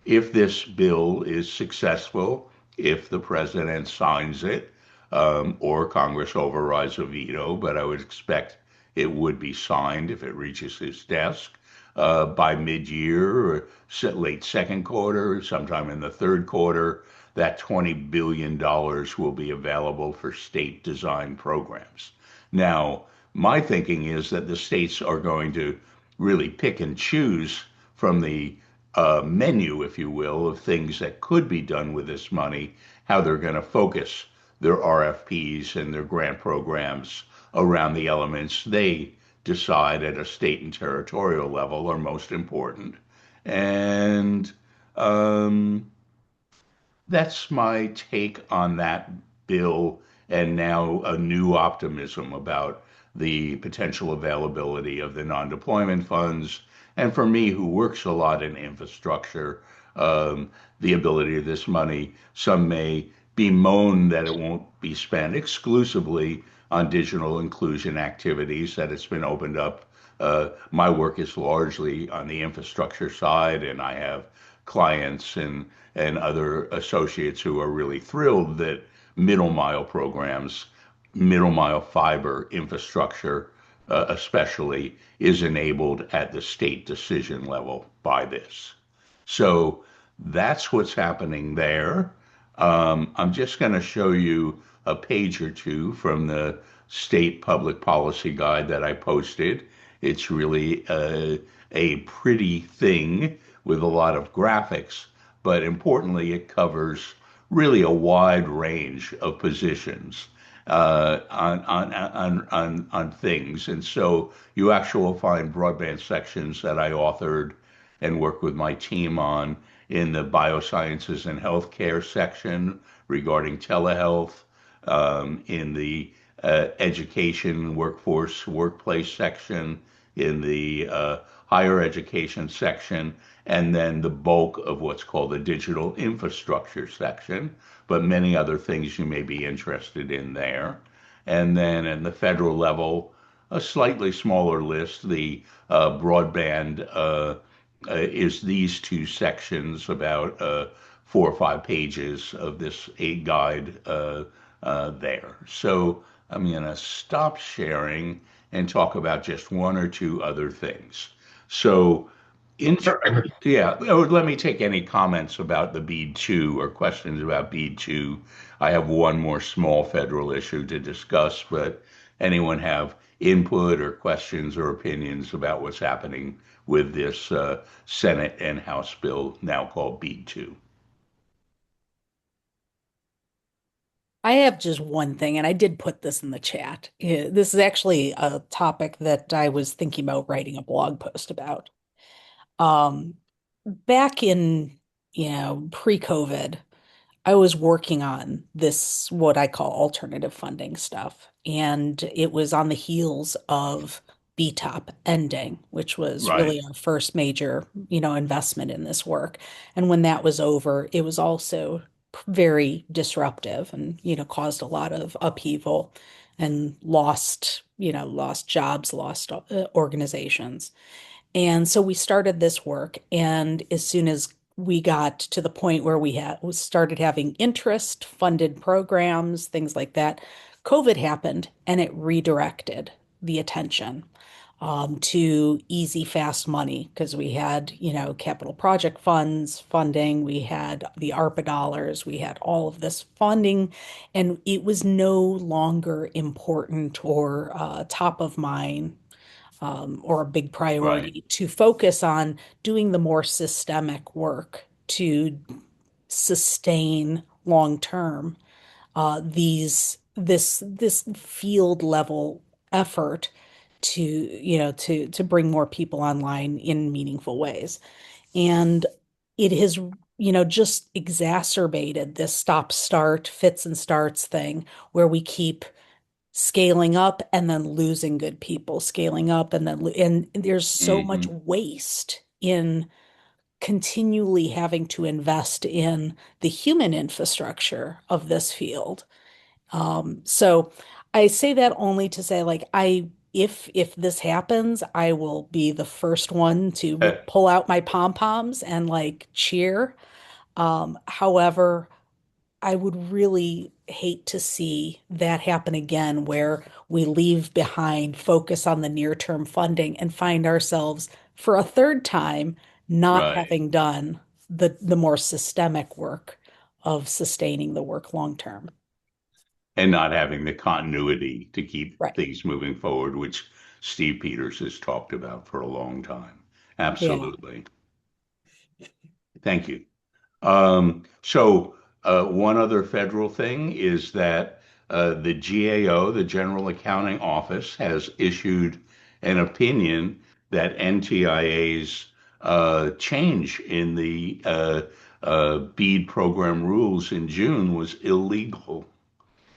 if this bill is successful, if the president signs it, or Congress overrides a veto, but I would expect it would be signed if it reaches his desk by mid-year or late second quarter, sometime in the third quarter, that $20 billion will be available for state design programs. Now, my thinking is that the states are going to really pick and choose from the menu, if you will, of things that could be done with this money, how they're going to focus their RFPs and their grant programs around the elements they decide at a state and territorial level are most important. And that's my take on that bill, and now a new optimism about the potential availability of the non-deployment funds. And for me, who works a lot in infrastructure, um, the ability of this money, some may bemoan that it won't be spent exclusively on digital inclusion activities, that it's been opened up. My work is largely on the infrastructure side, and I have clients and other associates who are really thrilled that middle mile programs, middle mile fiber infrastructure, especially, is enabled at the state decision level by this. So that's what's happening there. I'm just going to show you a page or two from the state public policy guide that I posted. It's really a pretty thing with a lot of graphics, but importantly, it covers really a wide range of positions on things. And so you actually will find broadband sections that I authored and worked with my team on in the biosciences and healthcare section regarding telehealth, in the education, workforce, workplace section, in the higher education section, and then the bulk of what's called the digital infrastructure section, but many other things you may be interested in there. And then in the federal level, a slightly smaller list, the broadband is these two sections, about 4 or 5 pages of this aid guide there. So I'm going to stop sharing and talk about just one or two other things. So, yeah, let me take any comments about the BEAD 2 or questions about BEAD 2. I have one more small federal issue to discuss, but anyone have input or questions or opinions about what's happening with this Senate and House bill now called BEAD 2? I have just one thing, and I did put this in the chat. This is actually a topic that I was thinking about writing a blog post about. Um, Back in, pre-COVID, I was working on this, what I call alternative funding stuff. And it was on the heels of BTOP ending, which was Right, really our first major, investment in this work. And when that was over, it was also very disruptive and, caused a lot of upheaval and lost jobs, lost organizations. And so we started this work, and as soon as we got to the point where we started having interest, funded programs, things like that, COVID happened and it redirected the attention to easy, fast money because we had, capital project funds funding, we had the ARPA dollars, we had all of this funding, and it was no longer important or top of mind or a big right. priority to focus on doing the more systemic work to sustain long term this field level effort to to bring more people online in meaningful ways. And it has just exacerbated this stop start fits and starts thing where we keep scaling up and then losing good people, scaling up and then and there's so much Hmm. waste in continually having to invest in the human infrastructure of this field. So I say that only to say, like, if this happens, I will be the first one to pull out my pom-poms and like cheer. However, I would really hate to see that happen again, where we leave behind focus on the near-term funding and find ourselves for a third time not Right. having done the more systemic work of sustaining the work long term. And not having the continuity to keep Right. things moving forward, which Steve Peters has talked about for a long time. Yeah. Absolutely. Thank you. So one other federal thing is that the GAO, the General Accounting Office, has issued an opinion that NTIA's change in the bead program rules in June was illegal,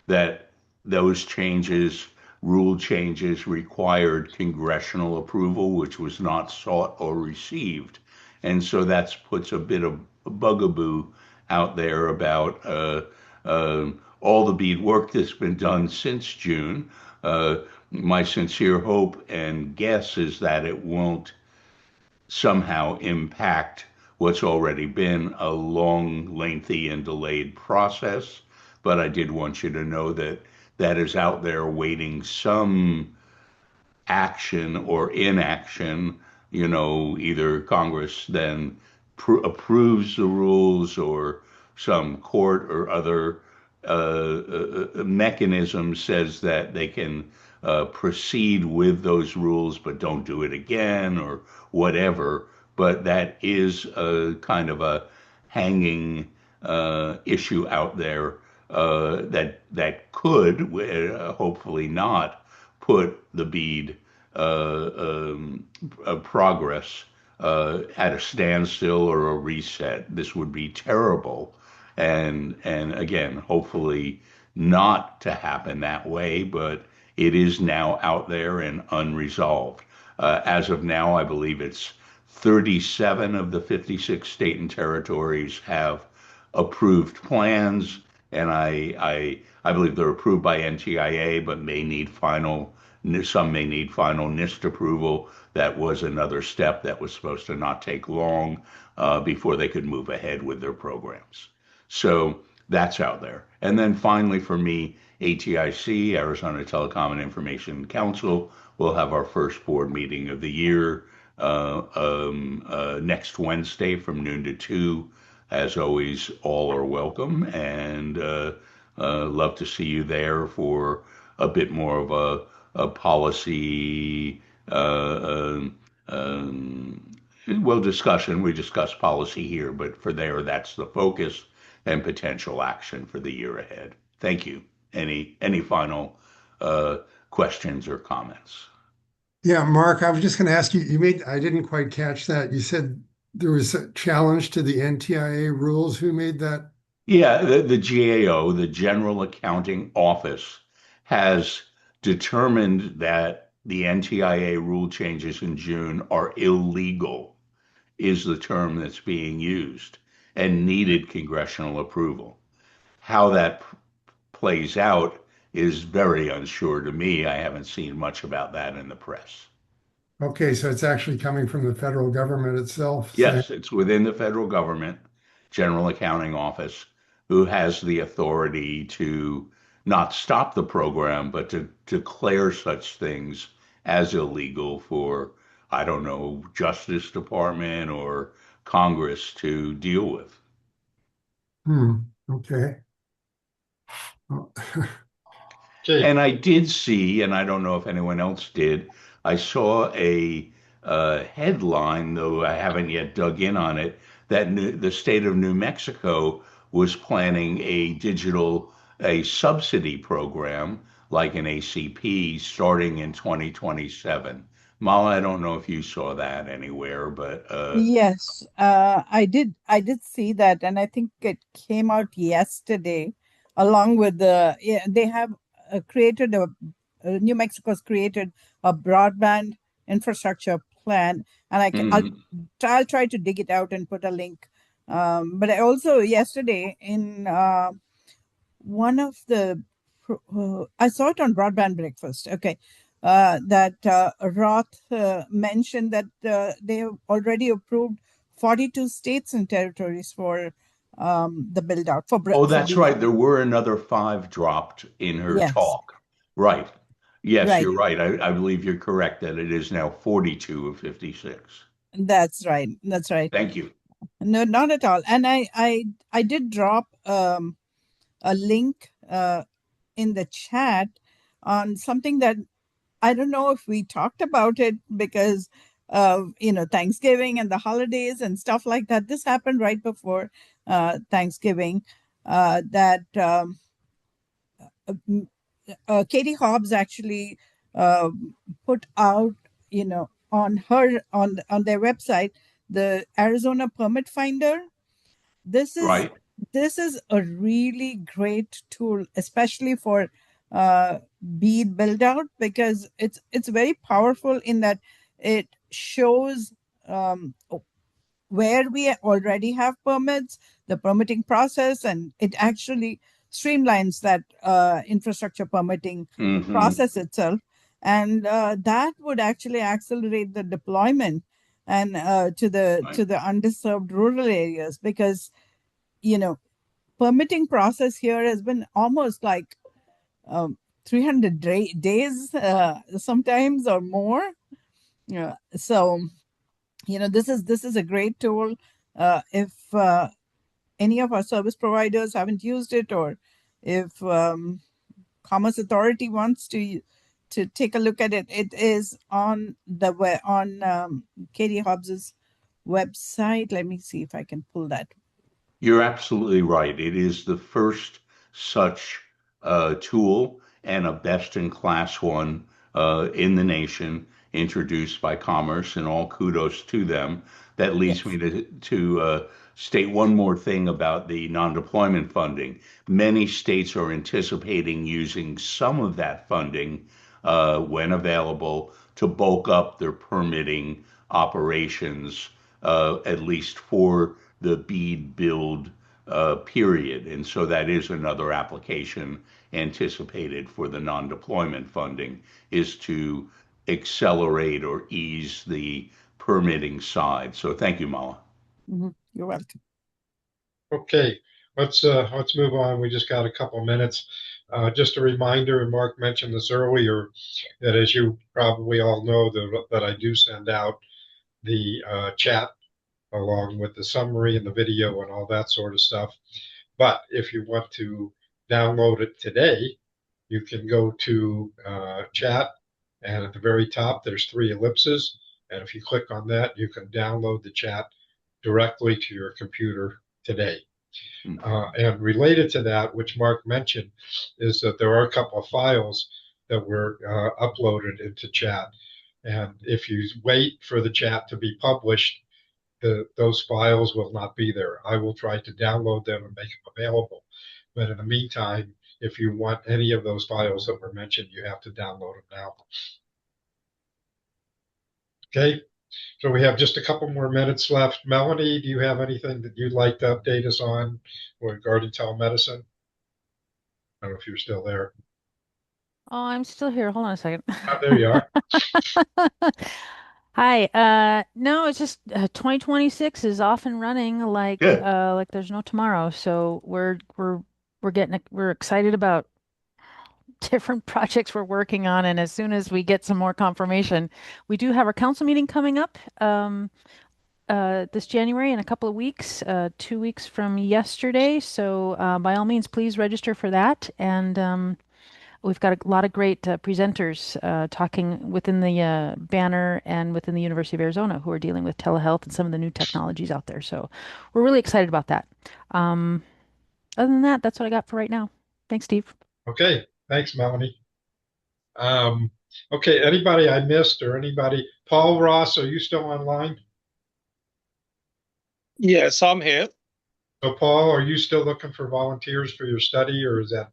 that those changes, rule changes, required congressional approval, which was not sought or received. And so that puts a bit of a bugaboo out there about all the bead work that's been done since June. My sincere hope and guess is that it won't somehow impact what's already been a long, lengthy, and delayed process. But I did want you to know that that is out there waiting some action or inaction. Either Congress then approves the rules, or some court or other mechanism says that they can proceed with those rules but don't do it again, or whatever. But that is a kind of a hanging issue out there that could, hopefully not, put the bead progress at a standstill or a reset. This would be terrible, and again, hopefully not to happen that way, but it is now out there and unresolved. As of now, I believe it's 37 of the 56 state and territories have approved plans, and I believe they're approved by NTIA, but some may need final NIST approval. That was another step that was supposed to not take long before they could move ahead with their programs. So that's out there. And then finally, for me, ATIC, Arizona Telecom and Information Council, will have our first board meeting of the year next Wednesday from noon to 2. As always, all are welcome, and love to see you there for a bit more of a policy, discussion. We discuss policy here, but for there, that's the focus and potential action for the year ahead. Thank you. Any final questions or comments? Yeah, Mark, I was just going to ask you, I didn't quite catch that. You said there was a challenge to the NTIA rules. Who made that? Yeah, the GAO, the General Accounting Office, has determined that the NTIA rule changes in June are illegal, is the term that's being used, and needed congressional approval. How that plays out is very unsure to me. I haven't seen much about that in the press. Okay, so it's actually coming from the federal government itself. Yes, it's within the federal government, General Accounting Office, who has the authority to not stop the program, but to declare such things as illegal for, I don't know, Justice Department or Congress to deal with. Okay. And I did see, and I don't know if anyone else did, I saw a headline, though I haven't yet dug in on it, that the state of New Mexico was planning a subsidy program like an ACP starting in 2027. Mala, I don't know if you saw that anywhere, but Yes, I did. I did see that, and I think it came out yesterday, along with they have created New Mexico's created a broadband infrastructure plan, and I'll try to dig it out and put a link. But I also yesterday in one of the I saw it on Broadband Breakfast. Okay, that Roth mentioned that they have already approved 42 states and territories for the build out for. Oh, that's right. There were another 5 dropped in her talk. Right. Yes, right. You're right. I believe you're correct that it is now 42 of 56. That's right. That's right. Thank you. No, not at all. And I did drop a link in the chat on something that I don't know if we talked about it because of Thanksgiving and the holidays and stuff like that. This happened right before Thanksgiving. That Katie Hobbs actually put out, on their website, the Arizona Permit Finder. This is Right. this is a really great tool, especially for bead build out, because it's very powerful in that it shows where we already have permits, the permitting process, and it actually streamlines that infrastructure permitting Hmm. process itself. And that would actually accelerate the deployment and to Right. the underserved rural areas, because permitting process here has been almost like 300 days sometimes or more. So this is a great tool. If any of our service providers haven't used it, or if Commerce Authority wants to take a look at it, it is on the on Katie Hobbs's website. Let me see if I can pull that. You're absolutely right. It is the first such tool and a best-in-class one in the nation introduced by Commerce, and all kudos to them. That leads Yes. me to state one more thing about the non-deployment funding. Many states are anticipating using some of that funding when available to bulk up their permitting operations, at least for the bead build period. And so that is another application anticipated for the non-deployment funding, is to accelerate or ease the permitting side. So thank you, Mala. You're welcome. Okay, let's move on. We just got a couple minutes. Just a reminder, and Mark mentioned this earlier, that as you probably all know, that I do send out the chat along with the summary and the video and all that sort of stuff. But if you want to download it today, you can go to chat, and at the very top, there's three ellipses. And if you click on that, you can download the chat directly to your computer today. And related to that, which Mark mentioned, is that there are a couple of files that were uploaded into chat. And if you wait for the chat to be published, those files will not be there. I will try to download them and make them available. But in the meantime, if you want any of those files that were mentioned, you have to download them now. Okay, so we have just a couple more minutes left. Melanie, do you have anything that you'd like to update us on regarding telemedicine? I don't know if you're still there. Oh, I'm still here. Hold on a second. Oh, there you are. Hi. No, it's just 2026 is off and running Good. like there's no tomorrow. So we're excited about different projects we're working on, and as soon as we get some more confirmation, we do have our council meeting coming up this January in a couple of weeks, 2 weeks from yesterday. So by all means, please register for that. And we've got a lot of great presenters talking within the banner and within the University of Arizona who are dealing with telehealth and some of the new technologies out there. So we're really excited about that. Other than that, that's what I got for right now. Thanks, Steve. Okay, thanks, Melanie. Okay, anybody I missed or anybody? Paul Ross, are you still online? Yes, I'm here. So, Paul, are you still looking for volunteers for your study, or is that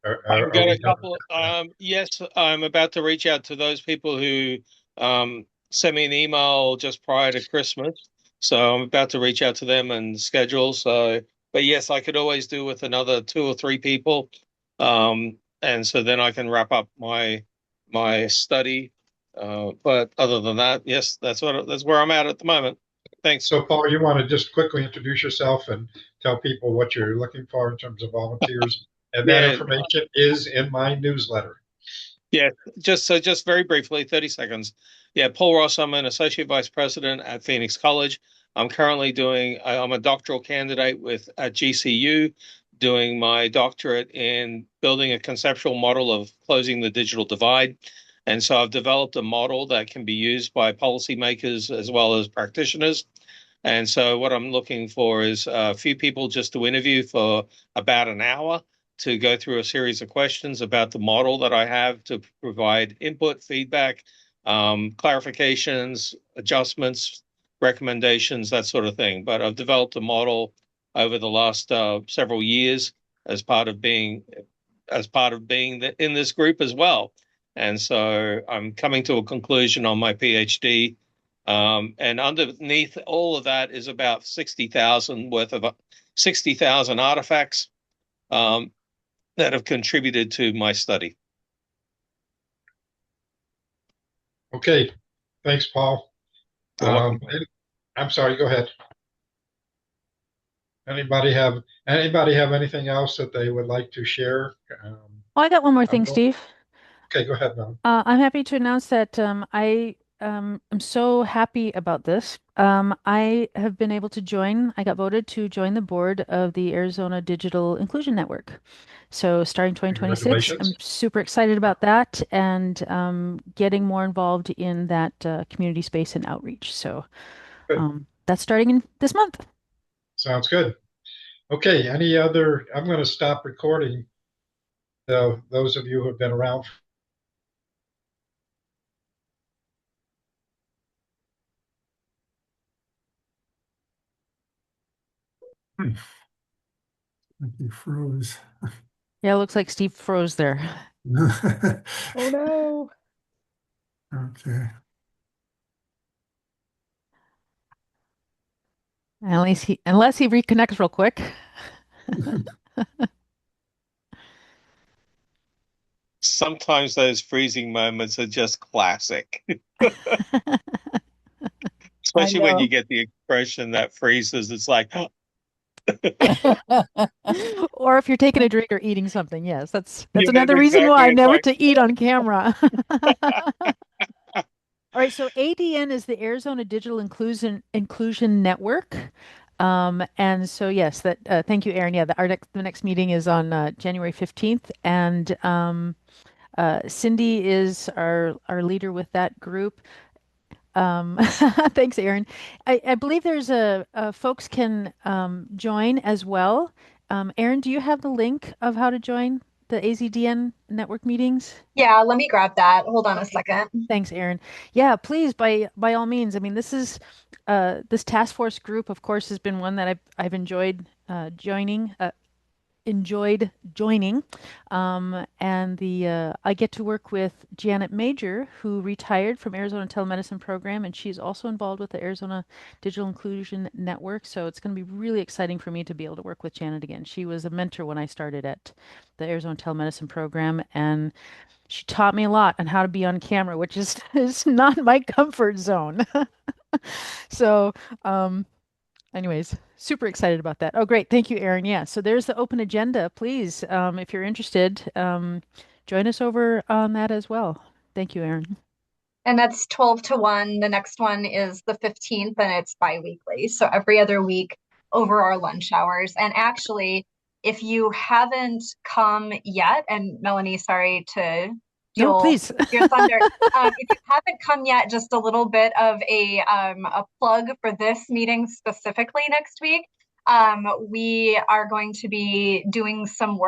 I've are got we a done with couple. that? Yes, I'm about to reach out to those people who sent me an email just prior to Christmas. So I'm about to reach out to them and schedule. So, but yes, I could always do with another two or three people, and so then I can wrap up my study. But other than that, yes, that's where I'm at the moment. Thanks. So, Paul, you want to just quickly introduce yourself and tell people what you're looking for in terms of volunteers, and that Yeah, information is in my newsletter. yeah, just very briefly, 30 seconds. Yeah, Paul Ross, I'm an associate vice president at Phoenix College. I'm a doctoral candidate at GCU, doing my doctorate in building a conceptual model of closing the digital divide. And so I've developed a model that can be used by policymakers as well as practitioners. And so what I'm looking for is a few people just to interview for about an hour to go through a series of questions about the model that I have to provide input, feedback, clarifications, adjustments, recommendations, that sort of thing. But I've developed a model over the last several years as part of being in this group as well. And so I'm coming to a conclusion on my PhD. And underneath all of that is about 60,000 artifacts that have contributed to my study. Okay, thanks, Paul. Welcome. I'm sorry, go ahead. Anybody have anything else that they would like to share? I got one more thing, Steve. Okay, go ahead, Mel. I'm happy to announce that I am so happy about this. I have been able to join, I got voted to join the board of the Arizona Digital Inclusion Network. So starting 2026, I'm super excited about that and getting more involved in that community space and outreach. So that's starting in this month. Sounds good. Okay, I'm going to stop recording. Those of you who have been around. He froze. Yeah, it looks like Steve froze there. Oh no. Okay. Unless he reconnects real quick. Sometimes those freezing moments are just classic. Especially when you get the expression that freezes, it's like, or if you're taking a drink or eating something. Yes, that's yeah, another reason why exactly. never to eat on camera. All right, so ADN is the Arizona Digital Inclusion Network. And so yes, that thank you, Erin. Yeah, the next meeting is on January 15th, and Cindy is our leader with that group. Thanks, Erin. I believe there's folks can join as well. Erin, do you have the link of how to join the AZDN network meetings? Yeah, let me grab that. Hold on a second. Thanks, Erin. Yeah, please, by all means. I mean, this task force group, of course, has been one that I've enjoyed joining. And I get to work with Janet Major, who retired from Arizona Telemedicine Program, and she's also involved with the Arizona Digital Inclusion Network. So it's going to be really exciting for me to be able to work with Janet again. She was a mentor when I started at the Arizona Telemedicine Program, and she taught me a lot on how to be on camera, which is not my comfort zone. So, anyways, super excited about that. Oh, great. Thank you, Erin. Yeah, so there's the open agenda. Please, if you're interested, join us over on that as well. Thank you, Erin. And that's 12 to 1. The next one is the 15th, and it's bi-weekly. So every other week over our lunch hours. And actually, if you haven't come yet, and Melanie, sorry to No, please. your thunder. If you haven't come yet, just a little bit of a plug for this meeting specifically next week. We are going to be doing some work